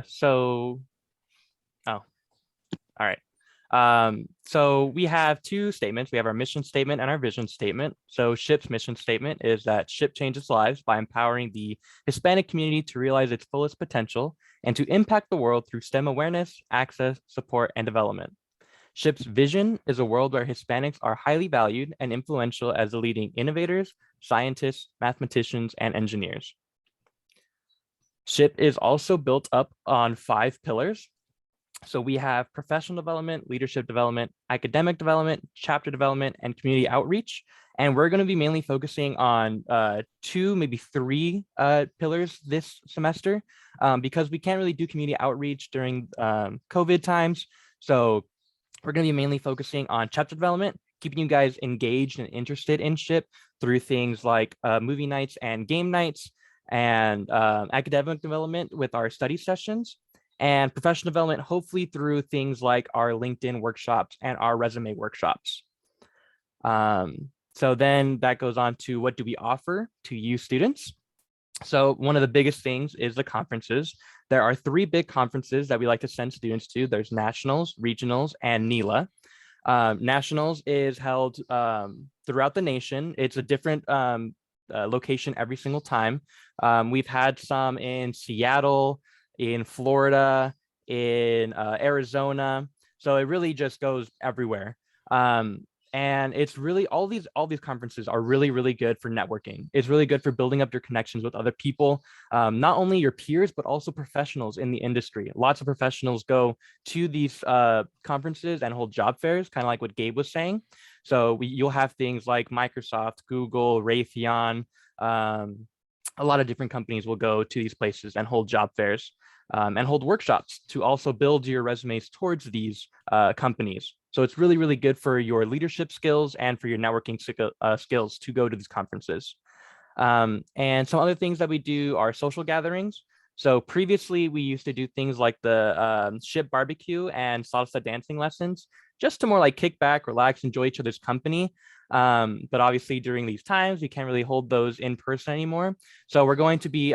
So, oh, all right. So we have two statements. We have our mission statement and our vision statement. So SHPE's mission statement is that SHPE changes lives by empowering the Hispanic community to realize its fullest potential and to impact the world through STEM awareness, access, support, and development. SHPE's vision is a world where Hispanics are highly valued and influential as the leading innovators, scientists, mathematicians, and engineers. SHPE is also built up on 5 pillars. So we have professional development, leadership development, academic development, chapter development, and community outreach. And we're going to be mainly focusing on 2, maybe 3 pillars this semester because we can't really do community outreach during COVID times. So we're going to be mainly focusing on chapter development, keeping you guys engaged and interested in SHPE through things like movie nights and game nights, and academic development with our study sessions, and professional development, hopefully through things like our LinkedIn workshops and our resume workshops. So then that goes on to what do we offer to you students? So one of the biggest things is the conferences. There are 3 big conferences that we like to send students to. There's nationals, regionals, and NELA. Nationals is held throughout the nation. It's a different location every single time. We've had some in Seattle, in Florida, in Arizona. So it really just goes everywhere. And it's really all these conferences are really good for networking. It's really good for building up your connections with other people, not only your peers, but also professionals in the industry. Lots of professionals go to these conferences and hold job fairs, kind of like what Gabe was saying. So you'll have things like Microsoft, Google, Raytheon. A lot of different companies will go to these places and hold job fairs and hold workshops to also build your resumes towards these companies. So it's really good for your leadership skills and for your networking skills to go to these conferences. And some other things that we do are social gatherings. So previously we used to do things like the SHPE barbecue and salsa dancing lessons, just to more like kick back, relax, enjoy each other's company. But obviously during these times, we can't really hold those in person anymore. So we're going to be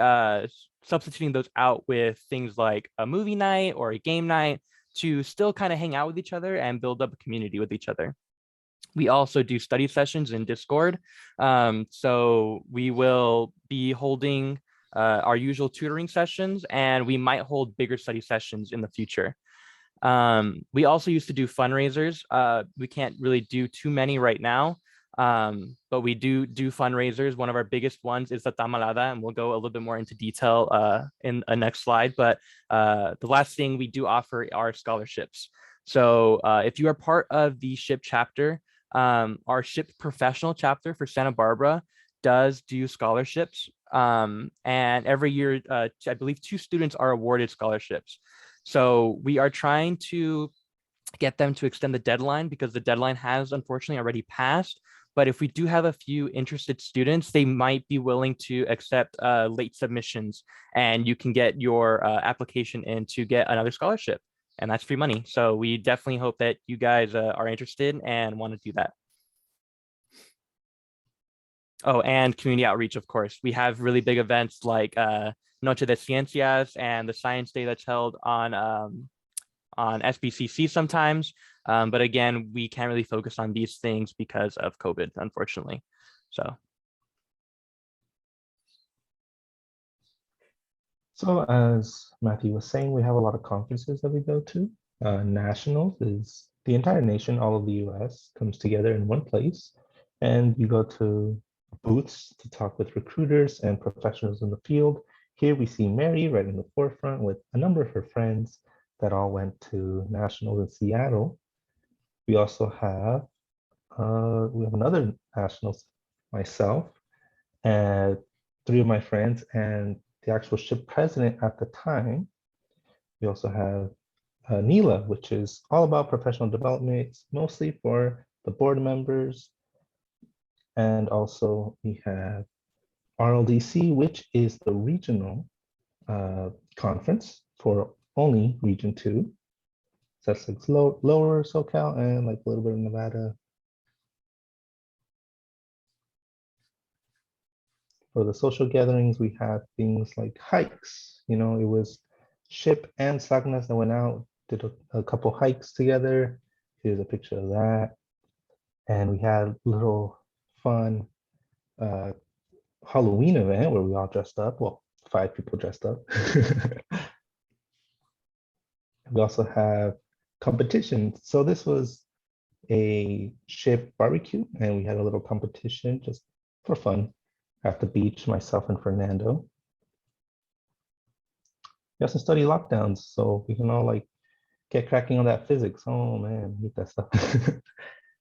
substituting those out with things like a movie night or a game night to still kind of hang out with each other and build up a community with each other. We also do study sessions in Discord. So we will be holding our usual tutoring sessions, and we might hold bigger study sessions in the future. We also used to do fundraisers. We can't really do too many right now, but we do fundraisers. One of our biggest ones is the Tamalada, and we'll go a little bit more into detail in a next slide. But the last thing we do offer are scholarships. So if you are part of the SHPE chapter, our SHPE professional chapter for Santa Barbara does do scholarships. And every year, I believe 2 students are awarded scholarships. So we are trying to get them to extend the deadline because the deadline has unfortunately already passed. But if we do have a few interested students, they might be willing to accept late submissions, and you can get your application in to get another scholarship. And that's free money. So we definitely hope that you guys are interested and want to do that. Oh, and community outreach, of course. We have really big events like Noche de Ciencias and the Science Day that's held on SBCC sometimes. But again, we can't really focus on these things because of COVID, unfortunately. So as Matthew was saying, we have a lot of conferences that we go to. Nationals is the entire nation, all of the US comes together in one place, and you go to booths to talk with recruiters and professionals in the field. Here we see Mary right in the forefront with a number of her friends that all went to nationals in Seattle. We also have another nationals, myself and 3 of my friends and the actual SHPE president at the time. We also have NELA, which is all about professional development. It's mostly for the board members. And also we have RLDC, which is the regional conference for only Region 2. So that's like lower SoCal and like a little bit of Nevada. For the social gatherings, we had things like hikes. You know, it was SHPE and SACNAS that went out, did a couple hikes together. Here's a picture of that. And we had a little fun Halloween event where we all dressed up. Well, 5 people dressed up. We also have competitions. So this was a SHPE barbecue, and we had a little competition just for fun at the beach, myself and Fernando. We also study lockdowns, so we can all like get cracking on that physics. Oh man, I hate that stuff.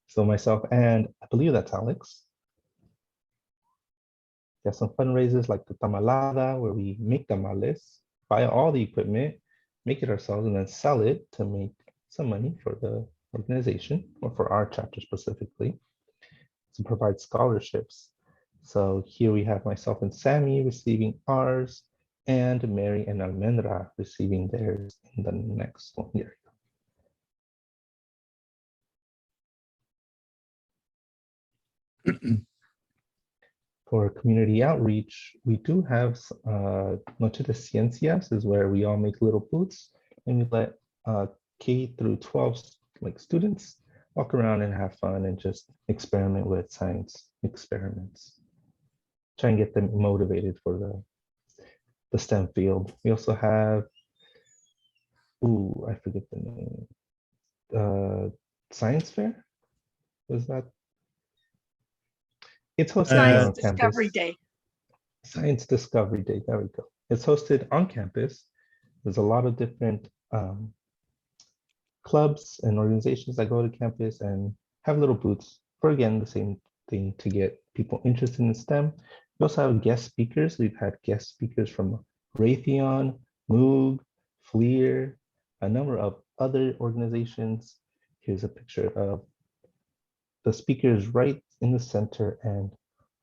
So myself and I believe that's Alex. We have some fundraisers like the tamalada, where we make tamales, buy all the equipment, make it ourselves, and then sell it to make some money for the organization or for our chapter specifically, to provide scholarships. So here we have myself and Sammy receiving ours, and Mary and Almendra receiving theirs in the next one. Here. For community outreach, we do have Noche de Ciencias, is where we all make little booths and we let K through 12 like students walk around and have fun and just experiment with science experiments. Try and get them motivated for the STEM field. We also have, I forget the name, science fair, was that? It's hosted here Science on Discovery campus. Day. Science Discovery Day, there we go. It's hosted on campus. There's a lot of different clubs and organizations that go to campus and have little booths for, again, the same thing, to get people interested in STEM. We also have guest speakers. We've had guest speakers from Raytheon, Moog, FLIR, a number of other organizations. Here's a picture of the speakers right in the center and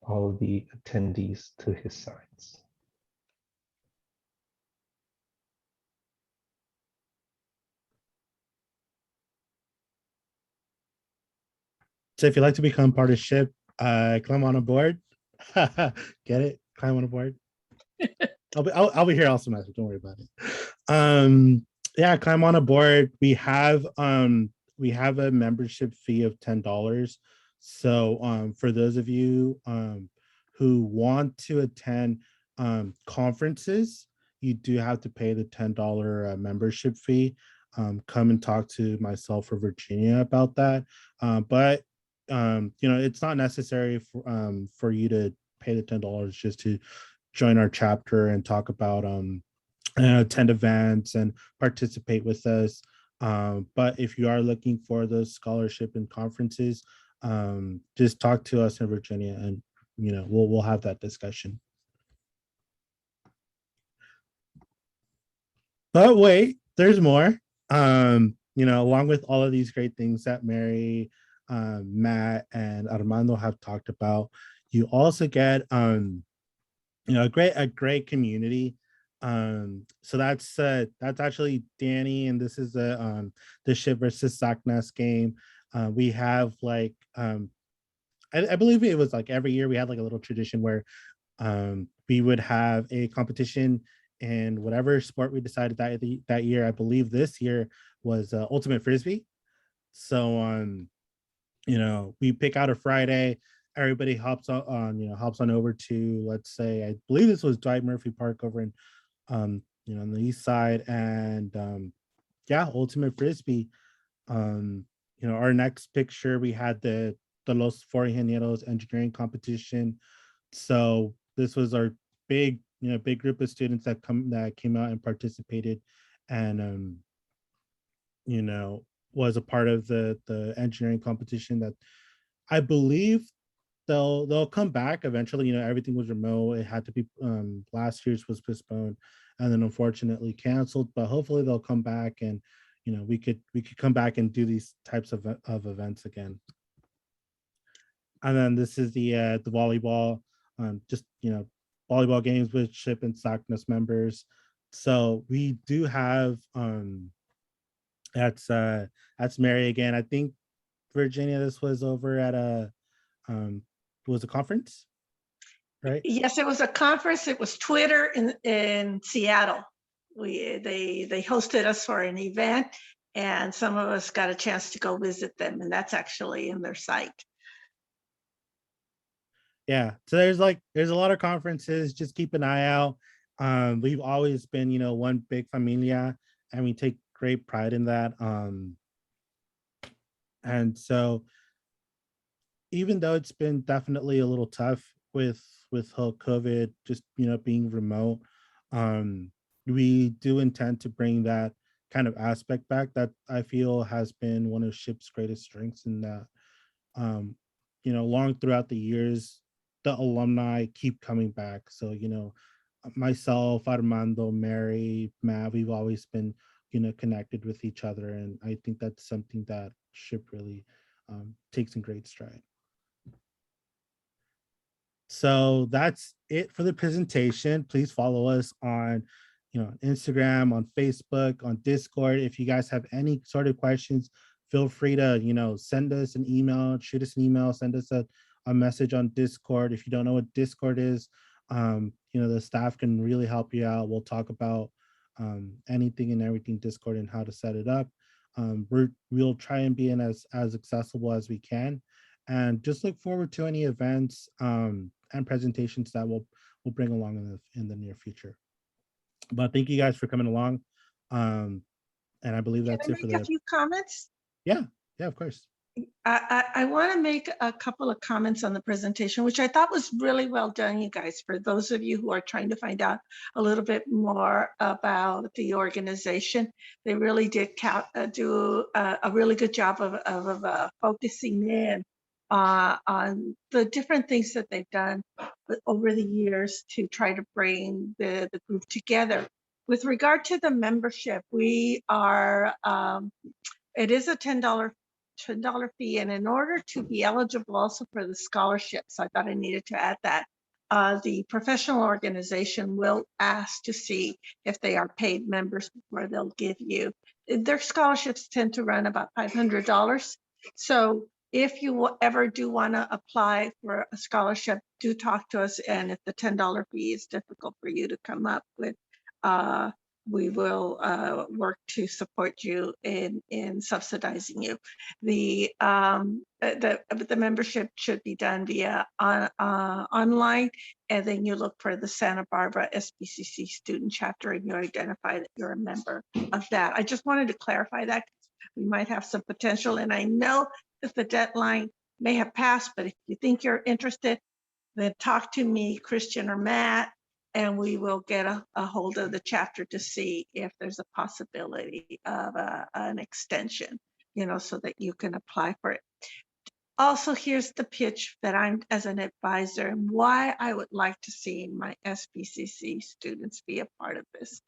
all of the attendees to his sides. So if you'd like to become part of SHPE, climb on a board. Get it? Climb on a board. I'll be here all semester. Don't worry about it. Yeah, climb on a board. We have a membership fee of $10. So for those of you who want to attend conferences, you do have to pay the $10 membership fee. Come and talk to myself or Virginia about that. But it's not necessary for you to pay the $10 just to join our chapter and talk about attend events and participate with us. But if you are looking for those scholarship and conferences, just talk to us in Virginia, and we'll have that discussion. But wait, there's more. Along with all of these great things that Mary, Matt, and Armando have talked about, you also get a great community. So that's actually Danny, and this is the SHPE versus SACNAS game. We have like I believe it was like every year we had like a little tradition where we would have a competition in whatever sport we decided that year. I believe this year was ultimate frisbee. So we pick out a Friday. Everybody hops on over to, let's say, I believe this was Dwight Murphy Park over in on the east side, and ultimate frisbee. Our next picture, we had the Los For Ingenieros engineering competition. So this was our big group of students that came out and participated, and was a part of the engineering competition that I believe they'll come back eventually. Everything was remote. It had to be last year's was postponed and then unfortunately canceled, but hopefully they'll come back, and we could come back and do these types of events again. And then this is the volleyball, just volleyball games with SHPE and SACNAS members. So we do have that's Mary again. I think Virginia, this was over at was a conference, right? Yes, it was a conference. It was Twitter in Seattle. They hosted us for an event, and some of us got a chance to go visit them, and that's actually in their site. Yeah, so there's a lot of conferences. Just keep an eye out. We've always been, one big familia, and we take great pride in that. And so even though it's been definitely a little tough with whole COVID, just being remote, we do intend to bring that kind of aspect back that I feel has been one of SHPE's greatest strengths, in that long throughout the years, the alumni keep coming back. So, myself, Armando, Mary, Matt, we've always been, connected with each other. And I think that's something that SHPE really takes in great stride. So that's it for the presentation. Please follow us on, Instagram, on Facebook, on Discord. If you guys have any sort of questions, feel free to, send us an email, shoot us an email, send us a message on Discord. If you don't know what Discord is, the staff can really help you out. We'll talk about anything and everything Discord and how to set it up. We'll try and be in as accessible as we can, and just look forward to any events and presentations that we'll bring along in the near future. But thank you guys for coming along. And I believe that's it for a few comments. Yeah, of course. I want to make a couple of comments on the presentation, which I thought was really well done, you guys. For those of you who are trying to find out a little bit more about the organization, they really did do a really good job of focusing in on the different things that they've done over the years to try to bring the group together. With regard to the membership, we are, it is a $10 fee, and in order to be eligible also for the scholarships, I thought I needed to add that. The professional organization will ask to see if they are paid members before they'll give you. Their scholarships tend to run about $500. So if you ever do want to apply for a scholarship, do talk to us. And if the $10 fee is difficult for you to come up with, we will work to support you in subsidizing you. The membership should be done via online, and then you look for the Santa Barbara SBCC student chapter and you identify that you're a member of that. I just wanted to clarify that. We might have some potential, and I know that the deadline may have passed, but if you think you're interested, then talk to me, Christian, or Matt, and we will get a hold of the chapter to see if there's a possibility of an extension, so that you can apply for it. Also, here's the pitch that I'm as an advisor and why I would like to see my SBCC students be a part of this.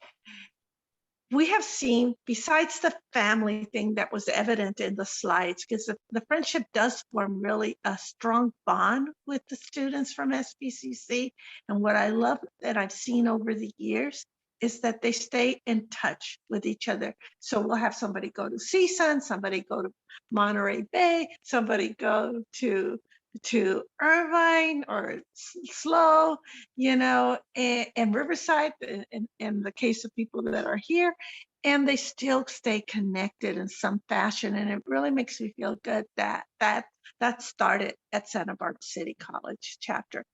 We have seen, besides the family thing that was evident in the slides, because the friendship does form really a strong bond with the students from SBCC. And what I love that I've seen over the years is that they stay in touch with each other. So we'll have somebody go to CSUN, somebody go to Monterey Bay, somebody go to Irvine or SLO, and Riverside, in the case of people that are here, and they still stay connected in some fashion. And it really makes me feel good that started at Santa Barbara City College chapter.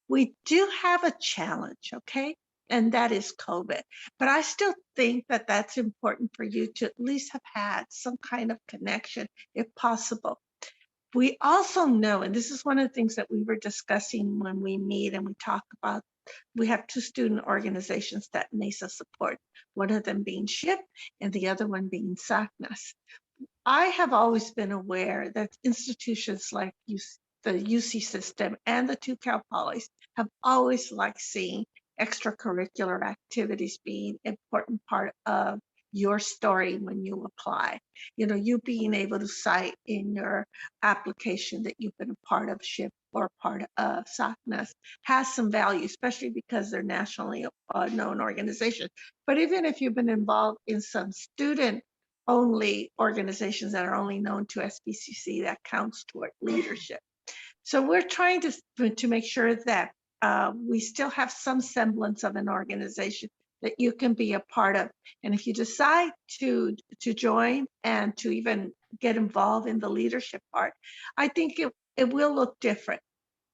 We do have a challenge, okay? And that is COVID. But I still think that that's important for you to at least have had some kind of connection, if possible. We also know, and this is one of the things that we were discussing when we meet and we talk about, we have two student organizations that NASA support, one of them being SHPE and the other one being SACNAS. I have always been aware that institutions like the UC system and the two Cal Polys have always liked seeing extracurricular activities being an important part of your story when you apply. You being able to cite in your application that you've been a part of SHPE or part of SACNAS has some value, especially because they're nationally known organizations. But even if you've been involved in some student-only organizations that are only known to SBCC, that counts toward leadership. So we're trying to make sure that we still have some semblance of an organization that you can be a part of. And if you decide to join and to even get involved in the leadership part, I think it will look different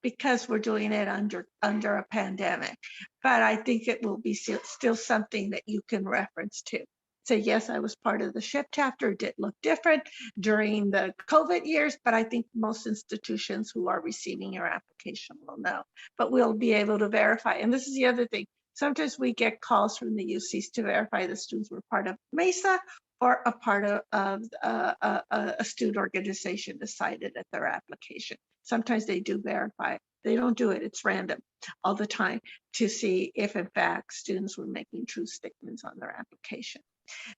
because we're doing it under a pandemic. But I think it will be still something that you can reference to. Say, yes, I was part of the SHPE chapter. It did look different during the COVID years, but I think most institutions who are receiving your application will know. But we'll be able to verify. And this is the other thing. Sometimes we get calls from the UCs to verify the students were part of MESA or a part of a student organization decided at their application. Sometimes they do verify. They don't do it. It's random all the time to see if, in fact, students were making true statements on their application.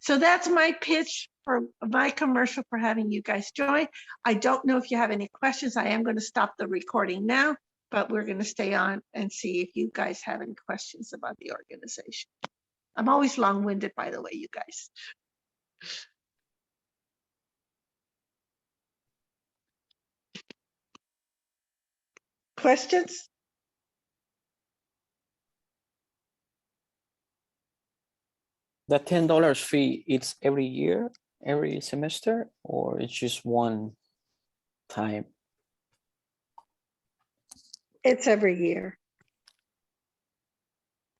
So that's my pitch for my commercial for having you guys join. I don't know if you have any questions. I am going to stop the recording now, but we're going to stay on and see if you guys have any questions about the organization. I'm always long-winded, by the way, you guys. Questions? The $10 fee, it's every year, every semester, or it's just one time? It's every year.